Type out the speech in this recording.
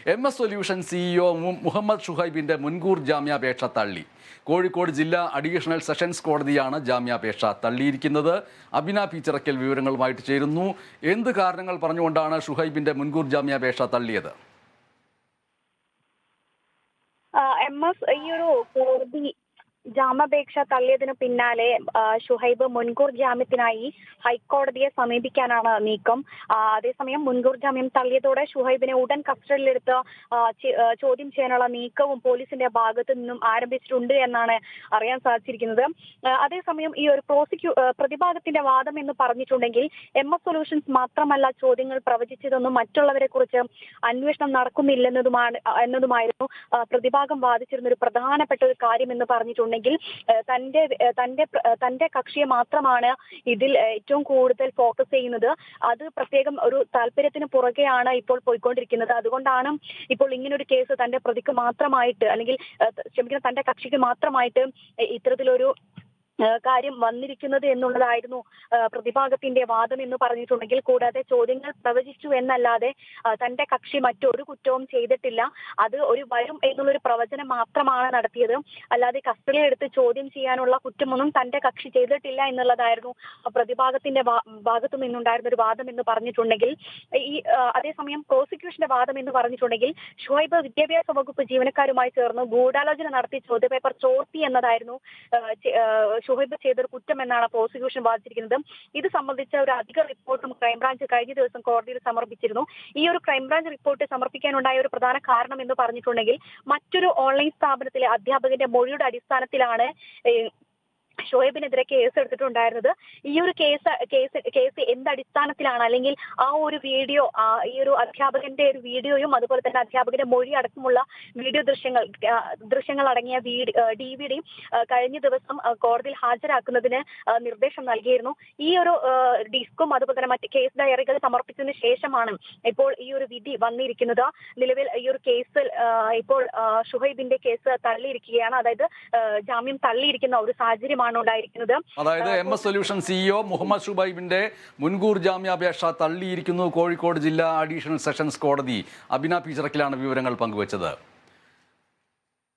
MS solution CEO Muhammad ഷുഹൈബിന്റെ മുൻകൂർ ജാമ്യാപേക്ഷ തള്ളി. കോഴിക്കോട് ജില്ലാ അഡീഷണൽ സെഷൻസ് കോടതിയാണ് ജാമ്യാപേക്ഷ തള്ളിയിരിക്കുന്നത്. അബിന പീച്ചിറക്കൽ വിവരങ്ങളുമായിട്ട് ചേരുന്നു. എന്ത് കാരണങ്ങൾ പറഞ്ഞുകൊണ്ടാണ് ഷുഹൈബിന്റെ മുൻകൂർ ജാമ്യാപേക്ഷ തള്ളിയത്? MS ഈ ഒരു കോടതി ജാമ്യാപേക്ഷ തള്ളിയതിനു പിന്നാലെ ഷുഹൈബ് മുൻകൂർ ജാമ്യത്തിനായി ഹൈക്കോടതിയെ സമീപിക്കാനാണ് നീക്കം. അതേസമയം മുൻകൂർ ജാമ്യം തള്ളിയതോടെ ഷുഹൈബിനെ ഉടൻ കസ്റ്റഡിയിലെടുത്ത് ചോദ്യം ചെയ്യാനുള്ള നീക്കവും പോലീസിന്റെ ഭാഗത്തു നിന്നും ആരംഭിച്ചിട്ടുണ്ട് എന്നാണ് അറിയാൻ സാധിച്ചിരിക്കുന്നത്. അതേസമയം ഈ ഒരു പ്രതിഭാഗത്തിന്റെ വാദം എന്ന് പറഞ്ഞിട്ടുണ്ടെങ്കിൽ MS സൊല്യൂഷൻസ് മാത്രമല്ല ചോദ്യങ്ങൾ പ്രവചിച്ചതെന്നും മറ്റുള്ളവരെ കുറിച്ച് അന്വേഷണം നടക്കുന്നില്ലെന്നതുമായിരുന്നു പ്രതിഭാഗം വാദിച്ചിരുന്ന ഒരു പ്രധാനപ്പെട്ട ഒരു കാര്യം എന്ന് പറഞ്ഞിട്ടുണ്ടെങ്കിൽ തന്റെ കക്ഷിയെ മാത്രമാണ് ഇതിൽ ഏറ്റവും കൂടുതൽ ഫോക്കസ് ചെയ്യുന്നത്. അത് പ്രത്യേകം ഒരു താല്പര്യത്തിന് പുറകെയാണ് ഇപ്പോൾ പോയിക്കൊണ്ടിരിക്കുന്നത്. അതുകൊണ്ടാണ് ഇപ്പോൾ ഇങ്ങനൊരു കേസ് തന്റെ പ്രതിക്ക് മാത്രമായിട്ട് അല്ലെങ്കിൽ തന്റെ കക്ഷിക്ക് മാത്രമായിട്ട് ഇത്തരത്തിലൊരു കാര്യം വന്നിരിക്കുന്നത് എന്നുള്ളതായിരുന്നു പ്രതിഭാഗത്തിന്റെ വാദം എന്ന് പറഞ്ഞിട്ടുണ്ടെങ്കിൽ, കൂടാതെ ചോദ്യങ്ങൾ പ്രവചിച്ചു എന്നല്ലാതെ തന്റെ കക്ഷി മറ്റൊരു കുറ്റവും ചെയ്തിട്ടില്ല. അത് ഒരു വരും എന്നുള്ളൊരു പ്രവചനം മാത്രമാണ് നടത്തിയത്. അല്ലാതെ കസ്റ്റഡിയിലെടുത്ത് ചോദ്യം ചെയ്യാനുള്ള കുറ്റമൊന്നും തന്റെ കക്ഷി ചെയ്തിട്ടില്ല എന്നുള്ളതായിരുന്നു പ്രതിഭാഗത്തിന്റെ ഭാഗത്തു നിന്നുണ്ടായിരുന്ന ഒരു വാദം എന്ന് പറഞ്ഞിട്ടുണ്ടെങ്കിൽ, അതേസമയം പ്രോസിക്യൂഷന്റെ വാദം എന്ന് പറഞ്ഞിട്ടുണ്ടെങ്കിൽ ഷുഹൈബ് വിദ്യാഭ്യാസ വകുപ്പ് ജീവനക്കാരുമായി ചേർന്ന് ഗൂഢാലോചന നടത്തി ചോദ്യപേപ്പർ ചോർത്തി എന്നതായിരുന്നു ഷുഹൈബ് ചെയ്തൊരു കുറ്റം എന്നാണ് പ്രോസിക്യൂഷൻ വാദിച്ചിരിക്കുന്നത്. ഇത് സംബന്ധിച്ച ഒരു അധിക റിപ്പോർട്ടും ക്രൈംബ്രാഞ്ച് കഴിഞ്ഞ ദിവസം കോടതിയിൽ സമർപ്പിച്ചിരുന്നു. ഈ ഒരു ക്രൈംബ്രാഞ്ച് റിപ്പോർട്ട് സമർപ്പിക്കാനുണ്ടായ ഒരു പ്രധാന കാരണം എന്ന് പറഞ്ഞിട്ടുണ്ടെങ്കിൽ മറ്റൊരു ഓൺലൈൻ സ്ഥാപനത്തിലെ അധ്യാപകന്റെ മൊഴിയുടെ അടിസ്ഥാനത്തിലാണ് ഷുഹൈബിനെതിരെ കേസ് എടുത്തിട്ടുണ്ടായിരുന്നത്. ഈ ഒരു കേസ് എന്തടിസ്ഥാനത്തിലാണ്, അല്ലെങ്കിൽ ആ ഒരു വീഡിയോ, ഈ ഒരു അധ്യാപകന്റെ ഒരു വീഡിയോയും അതുപോലെ തന്നെ അധ്യാപകന്റെ മൊഴി അടക്കമുള്ള വീഡിയോ ദൃശ്യങ്ങൾ അടങ്ങിയ DVD കഴിഞ്ഞ ദിവസം കോടതിയിൽ ഹാജരാക്കുന്നതിന് നിർദ്ദേശം നൽകിയിരുന്നു. ഈ ഒരു ഡിസ്കും അതുപോലെ തന്നെ മറ്റ് കേസ് ഡയറികൾ സമർപ്പിച്ചതിന് ശേഷമാണ് ഇപ്പോൾ ഈ ഒരു വിധി വന്നിരിക്കുന്നത്. നിലവിൽ ഈ ഒരു കേസിൽ ഇപ്പോൾ ഷുഹൈബിന്റെ കേസ് തള്ളിയിരിക്കുകയാണ്. അതായത് ജാമ്യം തള്ളിയിരിക്കുന്ന ഒരു സാഹചര്യമാണ് ഉണ്ടായിരിക്കുന്നത്. അതായത് MS സൊല്യൂഷൻ CEO മുഹമ്മദ് ഷുഹൈബിന്റെ മുൻകൂർ ജാമ്യാപേക്ഷ തള്ളിയിരിക്കുന്നു കോഴിക്കോട് ജില്ലാ അഡീഷണൽ സെഷൻസ് കോടതി. അബിന പീച്ചിറക്കലാണ് വിവരങ്ങൾ പങ്കുവച്ചത്.